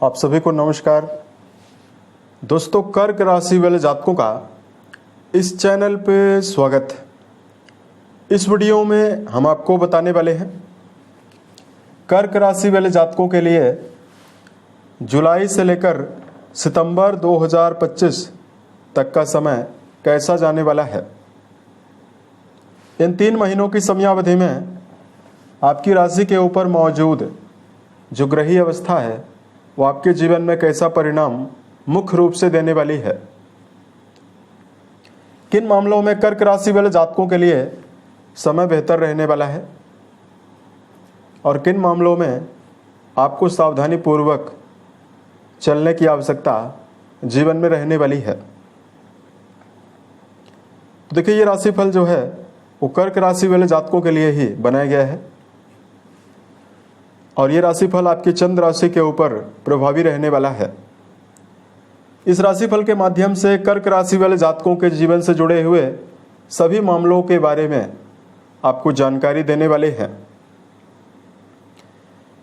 आप सभी को नमस्कार। दोस्तों, कर्क राशि वाले जातकों का इस चैनल पे स्वागत है। इस वीडियो में हम आपको बताने वाले हैं कर्क राशि वाले जातकों के लिए जुलाई से लेकर सितंबर 2025 तक का समय कैसा जाने वाला है। इन 3 महीनों की समयावधि में आपकी राशि के ऊपर मौजूद जो ग्रही अवस्था है वो आपके जीवन में कैसा परिणाम मुख्य रूप से देने वाली है। किन मामलों में कर्क राशि वाले जातकों के लिए समय बेहतर रहने वाला है और किन मामलों में आपको सावधानी पूर्वक चलने की आवश्यकता जीवन में रहने वाली है। देखिए, ये राशिफल जो है वो कर्क राशि वाले जातकों के लिए ही बनाया गया है और ये राशिफल आपकी चंद्र राशि के ऊपर प्रभावी रहने वाला है। इस राशिफल के माध्यम से कर्क राशि वाले जातकों के जीवन से जुड़े हुए सभी मामलों के बारे में आपको जानकारी देने वाले हैं।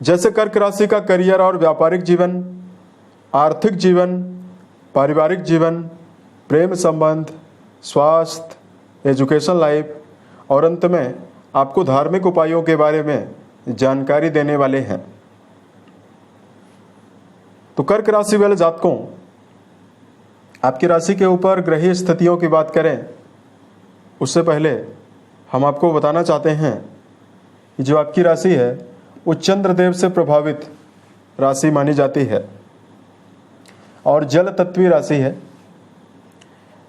जैसे कर्क राशि का करियर और व्यापारिक जीवन, आर्थिक जीवन, पारिवारिक जीवन, प्रेम संबंध, स्वास्थ्य, एजुकेशन लाइफ और अंत में आपको धार्मिक उपायों के बारे में जानकारी देने वाले हैं। तो कर्क राशि वाले जातकों, आपकी राशि के ऊपर ग्रहीय स्थितियों की बात करें उससे पहले हम आपको बताना चाहते हैं कि जो आपकी राशि है वो चंद्रदेव से प्रभावित राशि मानी जाती है और जल तत्वीय राशि है।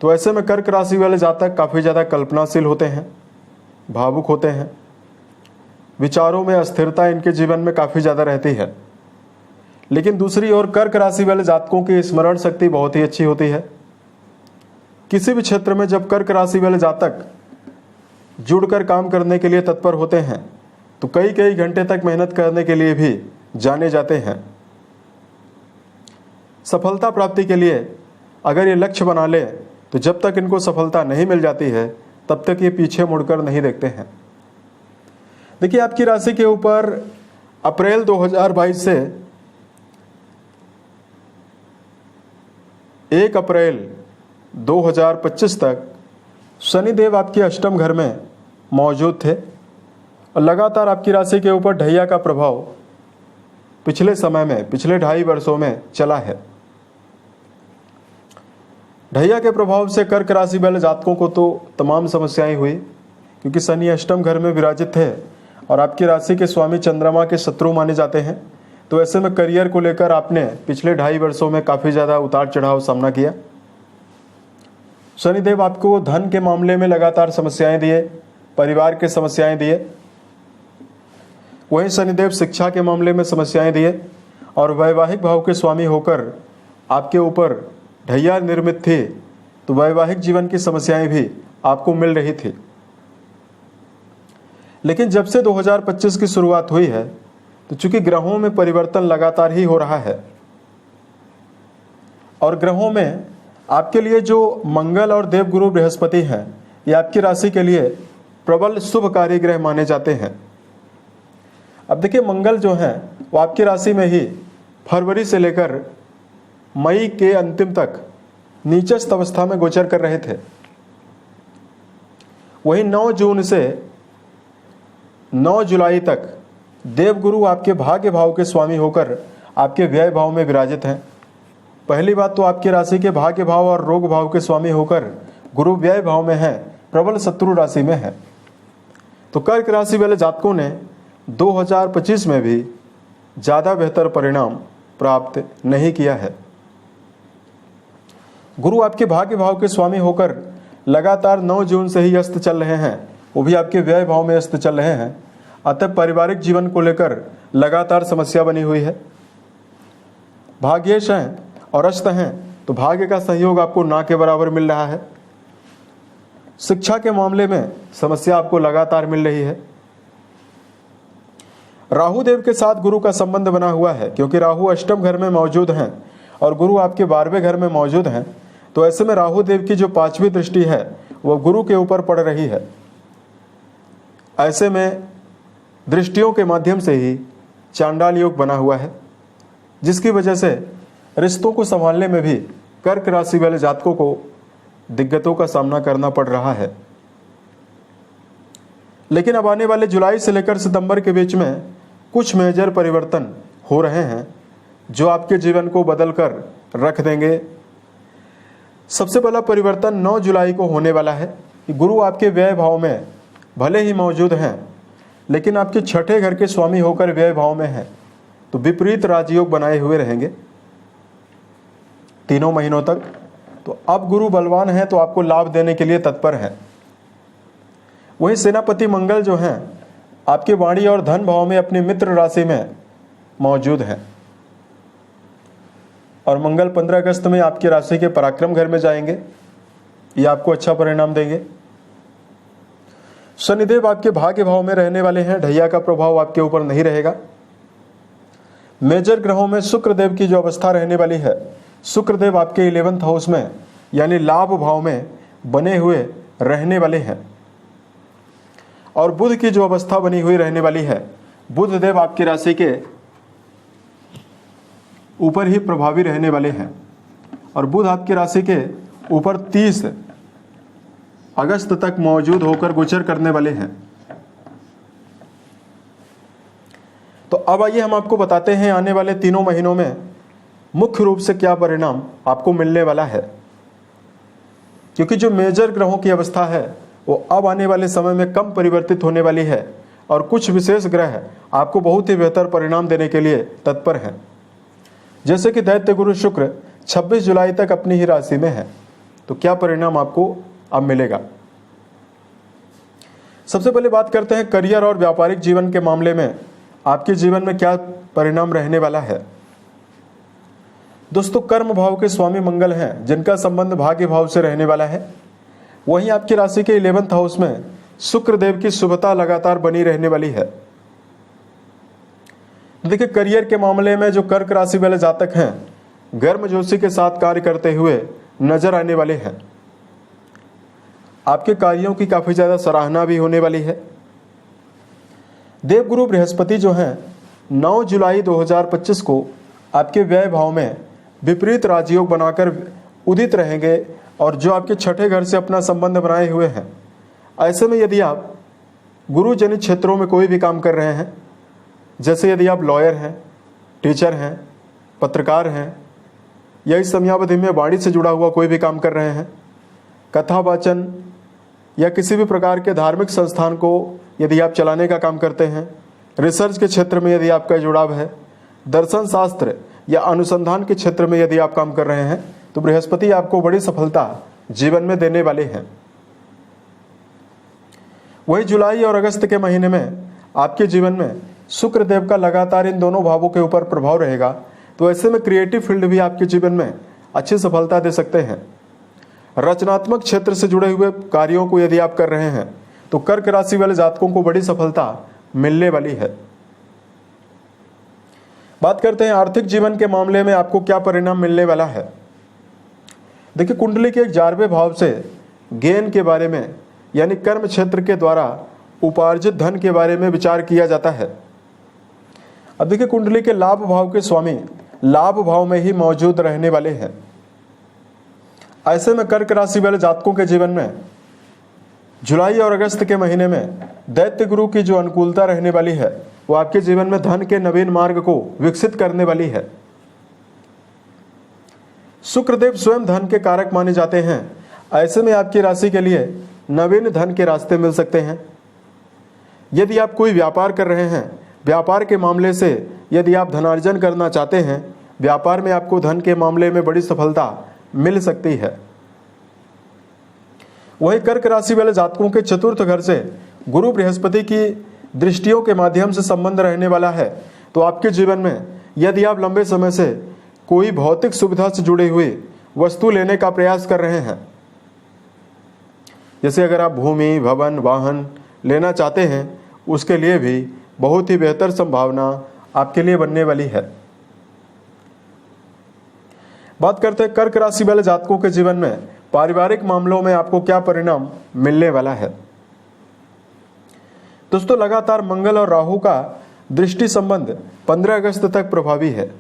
तो ऐसे में कर्क राशि वाले जातक काफ़ी ज़्यादा कल्पनाशील होते हैं, भावुक होते हैं, विचारों में अस्थिरता इनके जीवन में काफ़ी ज़्यादा रहती है। लेकिन दूसरी ओर कर्क राशि वाले जातकों की स्मरण शक्ति बहुत ही अच्छी होती है। किसी भी क्षेत्र में जब कर्क राशि वाले जातक जुड़कर काम करने के लिए तत्पर होते हैं तो कई कई घंटे तक मेहनत करने के लिए भी जाने जाते हैं। सफलता प्राप्ति के लिए अगर ये लक्ष्य बना ले तो जब तक इनको सफलता नहीं मिल जाती है तब तक ये पीछे मुड़कर नहीं देखते हैं। देखिए, आपकी राशि के ऊपर अप्रैल 2022 से 1 अप्रैल 2025 तक शनिदेव आपके अष्टम घर में मौजूद थे और लगातार आपकी राशि के ऊपर ढैया का प्रभाव पिछले समय में, पिछले 2.5 वर्षों में चला है। ढैया के प्रभाव से कर्क राशि वाले जातकों को तो तमाम समस्याएं हुई, क्योंकि शनि अष्टम घर में विराजित थे और आपकी राशि के स्वामी चंद्रमा के शत्रु माने जाते हैं। तो ऐसे में करियर को लेकर आपने पिछले 2.5 वर्षों में काफ़ी ज़्यादा उतार चढ़ाव सामना किया। शनिदेव आपको धन के मामले में लगातार समस्याएं दिए, परिवार के समस्याएं दिए। वहीं शनिदेव शिक्षा के मामले में समस्याएं दिए और वैवाहिक भाव के स्वामी होकर आपके ऊपर ढैया निर्मित थी, तो वैवाहिक जीवन की समस्याएं भी आपको मिल रही थी। लेकिन जब से 2025 की शुरुआत हुई है तो चूंकि ग्रहों में परिवर्तन लगातार ही हो रहा है और ग्रहों में आपके लिए जो मंगल और देवगुरु बृहस्पति हैं, ये आपकी राशि के लिए प्रबल शुभकारी ग्रह माने जाते हैं। अब देखिए, मंगल जो है वो आपकी राशि में ही फरवरी से लेकर मई के अंतिम तक नीचस्थ अवस्था में गोचर कर रहे थे। वहीं 9 जून से 9 जुलाई तक देवगुरु आपके भाग्य भाव के स्वामी होकर आपके व्यय भाव में विराजित हैं। पहली बात तो आपकी राशि के भाग्य भाव और रोग भाव के स्वामी होकर गुरु व्यय भाव में है, प्रबल शत्रु राशि में है। तो कर्क राशि वाले जातकों ने 2025 में भी ज़्यादा बेहतर परिणाम प्राप्त नहीं किया है। गुरु आपके भाग्य भाव के स्वामी होकर लगातार 9 जून से ही अस्त चल रहे हैं, वो भी आपके व्यय भाव में अस्त चल रहे हैं। अतः पारिवारिक जीवन को लेकर लगातार समस्या बनी हुई है। भाग्येश हैं और अस्त हैं तो भाग्य का सहयोग आपको ना के बराबर मिल रहा है। शिक्षा के मामले में समस्या आपको लगातार मिल रही है। राहु देव के साथ गुरु का संबंध बना हुआ है, क्योंकि राहु अष्टम घर में मौजूद हैं और गुरु आपके 12वें घर में मौजूद हैं। तो ऐसे में राहु देव की जो 5वीं दृष्टि है वो गुरु के ऊपर पड़ रही है। ऐसे में दृष्टियों के माध्यम से ही चांडाल योग बना हुआ है। जिसकी वजह से रिश्तों को संभालने में भी कर्क राशि वाले जातकों को दिक्कतों का सामना करना पड़ रहा है। लेकिन अब आने वाले जुलाई से लेकर सितंबर के बीच में कुछ मेजर परिवर्तन हो रहे हैं जो आपके जीवन को बदल कर रख देंगे। सबसे पहला परिवर्तन 9 जुलाई को होने वाला है कि गुरु आपके व्यय भाव में भले ही मौजूद हैं, लेकिन आपके छठे घर के स्वामी होकर व्यय भाव में हैं, तो विपरीत राजयोग बनाए हुए रहेंगे 3 महीनों तक। तो अब गुरु बलवान है तो आपको लाभ देने के लिए तत्पर है। वही सेनापति मंगल जो हैं आपके वाणी और धन भाव में अपनी मित्र राशि में मौजूद हैं, और मंगल 15 अगस्त में आपकी राशि के पराक्रम घर में जाएंगे। ये आपको अच्छा परिणाम देंगे। शनिदेव आपके भाग्य भाव में रहने वाले हैं, ढैया का प्रभाव आपके ऊपर नहीं रहेगा। मेजर ग्रहों में शुक्रदेव की जो अवस्था रहने वाली है, शुक्रदेव आपके 11th हाउस में यानी लाभ भाव में बने हुए रहने वाले हैं, और बुध की जो अवस्था बनी हुई रहने वाली है, बुध देव आपकी राशि के ऊपर ही प्रभावी रहने वाले हैं, और बुध आपकी राशि के ऊपर 30 अगस्त तक मौजूद होकर गोचर करने वाले हैं। तो अब आइए हम आपको बताते हैं आने वाले 3 महीनों में मुख्य रूप से क्या परिणाम आपको मिलने वाला है, क्योंकि जो मेजर ग्रहों की अवस्था है वो अब आने वाले समय में कम परिवर्तित होने वाली है, और कुछ विशेष ग्रह आपको बहुत ही बेहतर परिणाम देने के लिए तत्पर हैं। जैसे कि दैत्य गुरु शुक्र 26 जुलाई तक अपनी ही राशि में है, तो क्या परिणाम आपको अब मिलेगा। सबसे पहले बात करते हैं करियर और व्यापारिक जीवन के मामले में आपके जीवन में क्या परिणाम रहने वाला है। दोस्तों, कर्म भाव के स्वामी मंगल हैं, जिनका संबंध भाग्य भाव से रहने वाला है। वहीं आपकी राशि के 11th हाउस में शुक्रदेव की शुभता लगातार बनी रहने वाली है। देखिए, करियर के मामले में जो कर्क राशि वाले जातक हैं गर्मजोशी के साथ कार्य करते हुए नजर आने वाले हैं। आपके कार्यों की काफी ज्यादा सराहना भी होने वाली है। देवगुरु बृहस्पति जो हैं 9 जुलाई 2025 को आपके व्यय भाव में विपरीत राजयोग बनाकर उदित रहेंगे, और जो आपके छठे घर से अपना संबंध बनाए हुए हैं। ऐसे में यदि आप गुरु जनित क्षेत्रों में कोई भी काम कर रहे हैं, जैसे यदि आप लॉयर हैं, टीचर हैं, पत्रकार हैं, या इस समयावधि में वाणी से जुड़ा हुआ कोई भी काम कर रहे हैं, कथा वाचन या किसी भी प्रकार के धार्मिक संस्थान को यदि आप चलाने का काम करते हैं, रिसर्च के क्षेत्र में यदि आपका जुड़ाव है, दर्शन शास्त्र या अनुसंधान के क्षेत्र में यदि आप काम कर रहे हैं, तो बृहस्पति आपको बड़ी सफलता जीवन में देने वाले हैं। वही जुलाई और अगस्त के महीने में आपके जीवन में शुक्रदेव का लगातार इन दोनों भावों के ऊपर प्रभाव रहेगा, तो ऐसे में क्रिएटिव फील्ड भी आपके जीवन में अच्छी सफलता दे सकते हैं। रचनात्मक क्षेत्र से जुड़े हुए कार्यों को यदि आप कर रहे हैं, तो कर्क राशि वाले जातकों को बड़ी सफलता मिलने वाली है। बात करते हैं आर्थिक जीवन के मामले में आपको क्या परिणाम मिलने वाला है। देखिए, कुंडली के 11वें भाव से गेन के बारे में यानी कर्म क्षेत्र के द्वारा उपार्जित धन के बारे में विचार किया जाता है। अब देखिए, कुंडली के लाभ भाव के स्वामी लाभ भाव में ही मौजूद रहने वाले हैं। ऐसे में कर्क राशि वाले जातकों के जीवन में जुलाई और अगस्त के महीने में दैत्य गुरु की जो अनुकूलता रहने वाली है, वो आपके जीवन में धन के नवीन मार्ग को विकसित करने वाली है। शुक्रदेव स्वयं धन के कारक माने जाते हैं। ऐसे में आपकी राशि के लिए नवीन धन के रास्ते मिल सकते हैं। यदि आप कोई व्यापार कर रहे हैं, व्यापार के मामले से यदि आप धनार्जन करना चाहते हैं, व्यापार में आपको धन के मामले में बड़ी सफलता मिल सकती है। वही कर्क राशि वाले जातकों के चतुर्थ घर से गुरु बृहस्पति की दृष्टियों के माध्यम से संबंध रहने वाला है, तो आपके जीवन में यदि आप लंबे समय से कोई भौतिक सुविधा से जुड़ी हुई वस्तु लेने का प्रयास कर रहे हैं, जैसे अगर आप भूमि, भवन, वाहन लेना चाहते हैं, उसके लिए भी बहुत ही बेहतर संभावना आपके लिए बनने वाली है। बात करते हैं कर्क राशि वाले जातकों के जीवन में पारिवारिक मामलों में आपको क्या परिणाम मिलने वाला है। दोस्तों, लगातार मंगल और राहु का दृष्टि संबंध 15 अगस्त तक प्रभावी है।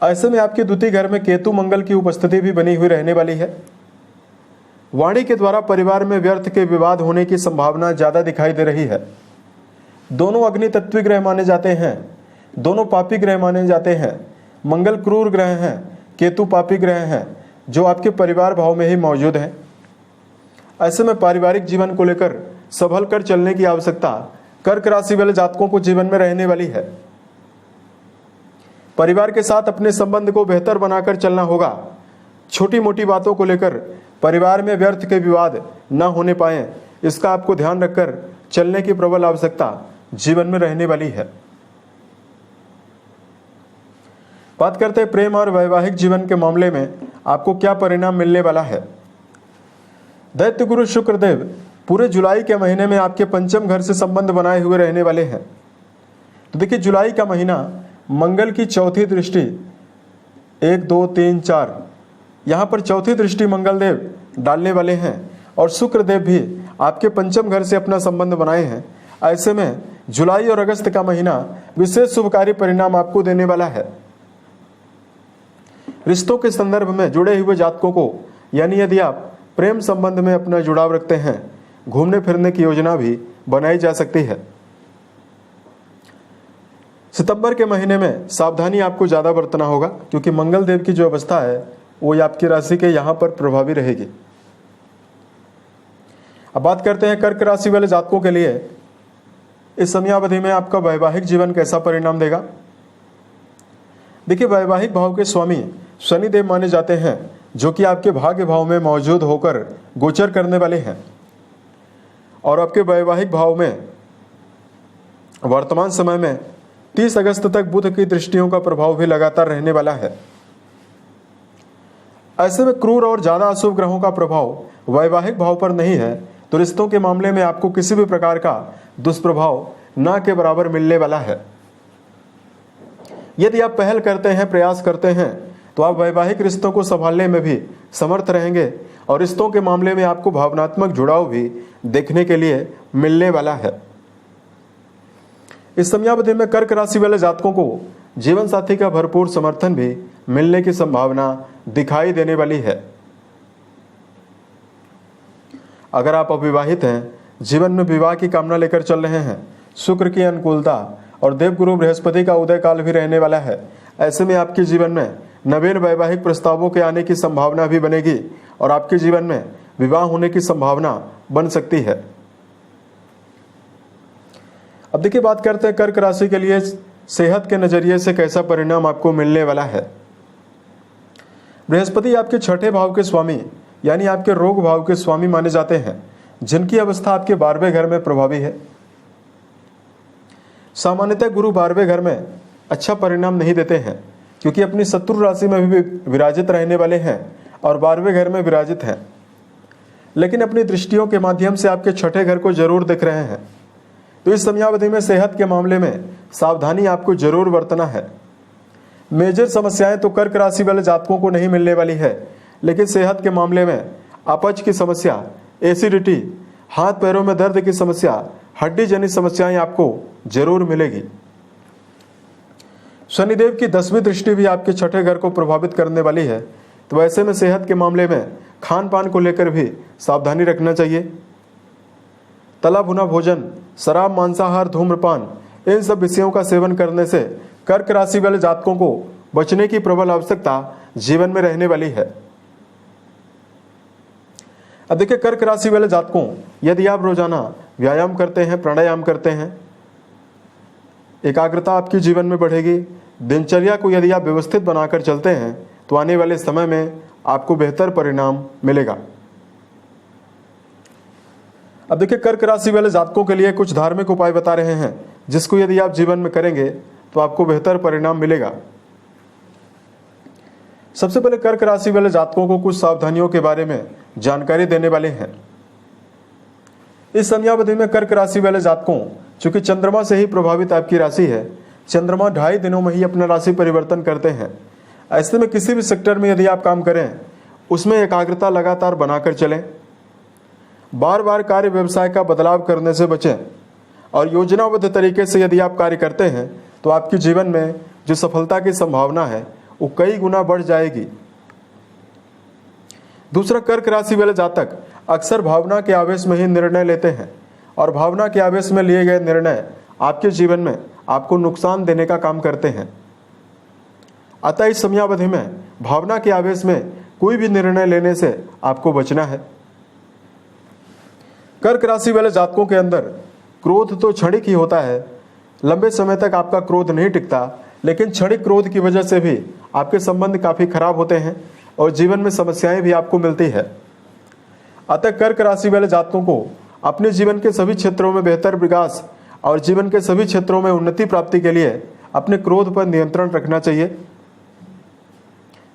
ऐसे में आपके द्वितीय घर में केतु मंगल की उपस्थिति भी बनी हुई रहने वाली है। वाणी के द्वारा परिवार में व्यर्थ के विवाद होने की संभावना ज्यादा दिखाई दे रही है। दोनों अग्नि तत्वी ग्रह माने जाते हैं, दोनों पापी ग्रह माने जाते हैं। मंगल क्रूर ग्रह हैं, केतु पापी ग्रह हैं जो आपके परिवार भाव में ही मौजूद हैं। ऐसे में पारिवारिक जीवन को लेकर संभल कर चलने की आवश्यकता कर्क राशि वाले जातकों को जीवन में रहने वाली है। परिवार के साथ अपने संबंध को बेहतर बनाकर चलना होगा। छोटी मोटी बातों को लेकर परिवार में व्यर्थ के विवाद न होने पाए, इसका आपको ध्यान रखकर चलने की प्रबल आवश्यकता जीवन में रहने वाली है। बात करते हैं प्रेम और वैवाहिक जीवन के मामले में आपको क्या परिणाम मिलने वाला है। दैत्य गुरु शुक्रदेव पूरे जुलाई के महीने में आपके पंचम घर से संबंध बनाए हुए रहने वाले हैं। तो देखिए, जुलाई का महीना मंगल की चौथी दृष्टि 1 2 3 4 यहाँ पर चौथी दृष्टि मंगल देव डालने वाले हैं और शुक्र देव भी आपके पंचम घर से अपना संबंध बनाए हैं। ऐसे में जुलाई और अगस्त का महीना विशेष शुभकारी परिणाम आपको देने वाला है। रिश्तों के संदर्भ में जुड़े हुए जातकों को, यानी यदि आप प्रेम संबंध में अपना जुड़ाव रखते हैं, घूमने फिरने की योजना भी बनाई जा सकती है। सितंबर के महीने में सावधानी आपको ज्यादा बरतना होगा क्योंकि मंगल देव की जो अवस्था है वो आपकी राशि के यहां पर प्रभावी रहेगी। अब बात करते हैं कर्क राशि वाले जातकों के लिए इस समयावधि में आपका वैवाहिक जीवन कैसा परिणाम देगा। देखिए, वैवाहिक भाव के स्वामी शनिदेव माने जाते हैं जो कि आपके भाग्य भाव में मौजूद होकर गोचर करने वाले हैं और आपके वैवाहिक भाव में वर्तमान समय में 30 अगस्त तक बुध की दृष्टियों का प्रभाव भी लगातार रहने वाला है। ऐसे में क्रूर और ज्यादा अशुभ ग्रहों का प्रभाव वैवाहिक भाव पर नहीं है, तो रिश्तों के मामले में आपको किसी भी प्रकार का दुष्प्रभाव न के बराबर मिलने वाला है। यदि आप पहल करते हैं, प्रयास करते हैं, तो आप वैवाहिक रिश्तों को संभालने में भी समर्थ रहेंगे और रिश्तों के मामले में आपको भावनात्मक जुड़ाव भी देखने के लिए मिलने वाला है। इस समयावधि में कर्क राशि वाले जातकों को जीवन साथी का भरपूर समर्थन भी मिलने की संभावना दिखाई देने वाली है। अगर आप अविवाहित हैं, जीवन में विवाह की कामना लेकर चल रहे हैं, शुक्र की अनुकूलता और देवगुरु बृहस्पति का उदय काल भी रहने वाला है। ऐसे में आपके जीवन में नवीन वैवाहिक प्रस्तावों के आने की संभावना भी बनेगी और आपके जीवन में विवाह होने की संभावना बन सकती है। अब देखिए, बात करते हैं कर्क राशि के लिए सेहत के नजरिए से कैसा परिणाम आपको मिलने वाला है। बृहस्पति आपके छठे भाव के स्वामी यानी आपके रोग भाव के स्वामी माने जाते हैं, जिनकी अवस्था आपके 12वें घर में प्रभावी है। सामान्यतः गुरु 12वें घर में अच्छा परिणाम नहीं देते हैं क्योंकि अपनी शत्रु राशि में भी विराजित रहने वाले हैं और 12वें घर में विराजित हैं, लेकिन अपनी दृष्टियों के माध्यम से आपके छठे घर को जरूर देख रहे हैं। तो इस समयावधि में सेहत के मामले में सावधानी आपको जरूर बरतना है। मेजर समस्याएं तो कर्क राशि वाले जातकों को नहीं मिलने वाली है, लेकिन सेहत के मामले में अपच की समस्या, एसिडिटी, हाथ पैरों में दर्द की समस्या, हड्डी जनित समस्याएं आपको जरूर मिलेगी। शनिदेव की 10वीं दृष्टि भी आपके छठे घर को प्रभावित करने वाली है, तो ऐसे में सेहत के मामले में खान पान को लेकर भी सावधानी रखना चाहिए। तला भुना भोजन, शराब, मांसाहार, धूम्रपान, इन सब विषयों का सेवन करने से कर्क राशि वाले जातकों को बचने की प्रबल आवश्यकता जीवन में रहने वाली है। अब देखिए, कर्क राशि वाले जातकों, यदि आप रोजाना व्यायाम करते हैं, प्राणायाम करते हैं, एकाग्रता आपकी जीवन में बढ़ेगी। दिनचर्या को यदि आप व्यवस्थित बनाकर चलते हैं तो आने वाले समय में आपको बेहतर परिणाम मिलेगा। अब देखिए, कर्क राशि वाले जातकों के लिए कुछ धार्मिक उपाय बता रहे हैं जिसको यदि आप जीवन में करेंगे तो आपको बेहतर परिणाम मिलेगा। सबसे पहले कर्क राशि वाले जातकों को कुछ सावधानियों के बारे में जानकारी देने वाले हैं। इस समयावधि में कर्क राशि वाले जातकों, चूंकि चंद्रमा से ही प्रभावित आपकी राशि है, चंद्रमा 2.5 दिनों में ही अपना राशि परिवर्तन करते हैं। ऐसे में किसी भी सेक्टर में यदि आप काम करें उसमें एकाग्रता लगातार बनाकर चलें। बार बार कार्य व्यवसाय का बदलाव करने से बचें और योजनाबद्ध तरीके से यदि आप कार्य करते हैं तो आपके जीवन में जो सफलता की संभावना है वो कई गुना बढ़ जाएगी। दूसरा, कर्क राशि वाले जातक अक्सर भावना के आवेश में ही निर्णय लेते हैं और भावना के आवेश में लिए गए निर्णय आपके जीवन में आपको नुकसान देने का काम करते हैं। अतः इस समयावधि में भावना के आवेश में कोई भी निर्णय लेने से आपको बचना है। कर्क राशि वाले जातकों के अंदर क्रोध तो क्षणिक ही होता है, लंबे समय तक आपका क्रोध नहीं टिकता, लेकिन क्षणिक क्रोध की वजह से भी आपके संबंध काफी खराब होते हैं और जीवन में समस्याएं भी आपको मिलती है। अतः कर्क राशि वाले जातकों को अपने जीवन के सभी क्षेत्रों में बेहतर विकास और जीवन के सभी क्षेत्रों में उन्नति प्राप्ति के लिए अपने क्रोध पर नियंत्रण रखना चाहिए।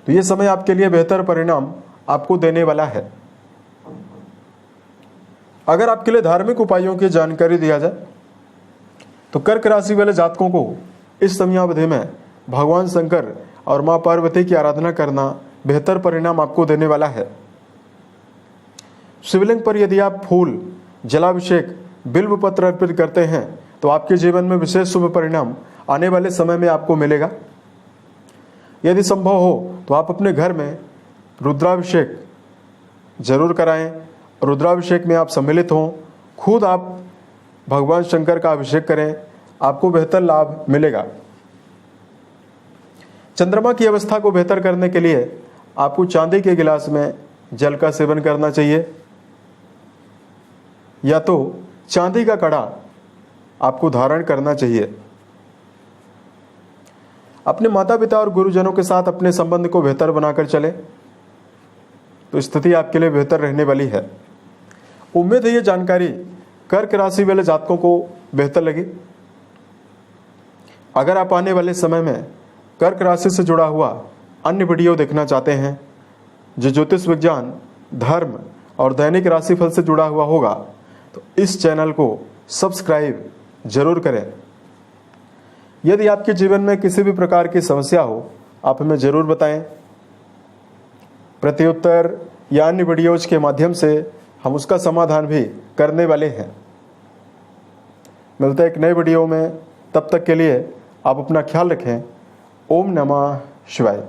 तो ये समय आपके लिए बेहतर परिणाम आपको देने वाला है। अगर आपके लिए धार्मिक उपायों की जानकारी दिया जाए तो कर्क राशि वाले जातकों को इस समयावधि में भगवान शंकर और मां पार्वती की आराधना करना बेहतर परिणाम आपको देने वाला है। शिवलिंग पर यदि आप फूल, जलाभिषेक, बिल्व पत्र अर्पित करते हैं तो आपके जीवन में विशेष शुभ परिणाम आने वाले समय में आपको मिलेगा। यदि संभव हो तो आप अपने घर में रुद्राभिषेक जरूर कराएं। रुद्राभिषेक में आप सम्मिलित हों, खुद आप भगवान शंकर का अभिषेक करें, आपको बेहतर लाभ मिलेगा। चंद्रमा की अवस्था को बेहतर करने के लिए आपको चांदी के गिलास में जल का सेवन करना चाहिए या तो चांदी का कड़ा आपको धारण करना चाहिए। अपने माता पिता और गुरुजनों के साथ अपने संबंध को बेहतर बनाकर चले तो स्थिति आपके लिए बेहतर रहने वाली है। उम्मीद है ये जानकारी कर्क राशि वाले जातकों को बेहतर लगी। अगर आप आने वाले समय में कर्क राशि से जुड़ा हुआ अन्य वीडियो देखना चाहते हैं जो ज्योतिष विज्ञान, धर्म और दैनिक राशिफल से जुड़ा हुआ होगा तो इस चैनल को सब्सक्राइब जरूर करें। यदि आपके जीवन में किसी भी प्रकार की समस्या हो आप हमें जरूर बताएं। प्रत्युत्तर या अन्य वीडियोज के माध्यम से हम उसका समाधान भी करने वाले हैं। मिलते हैं एक नए वीडियो में, तब तक के लिए आप अपना ख्याल रखें। ओम नमः शिवाय।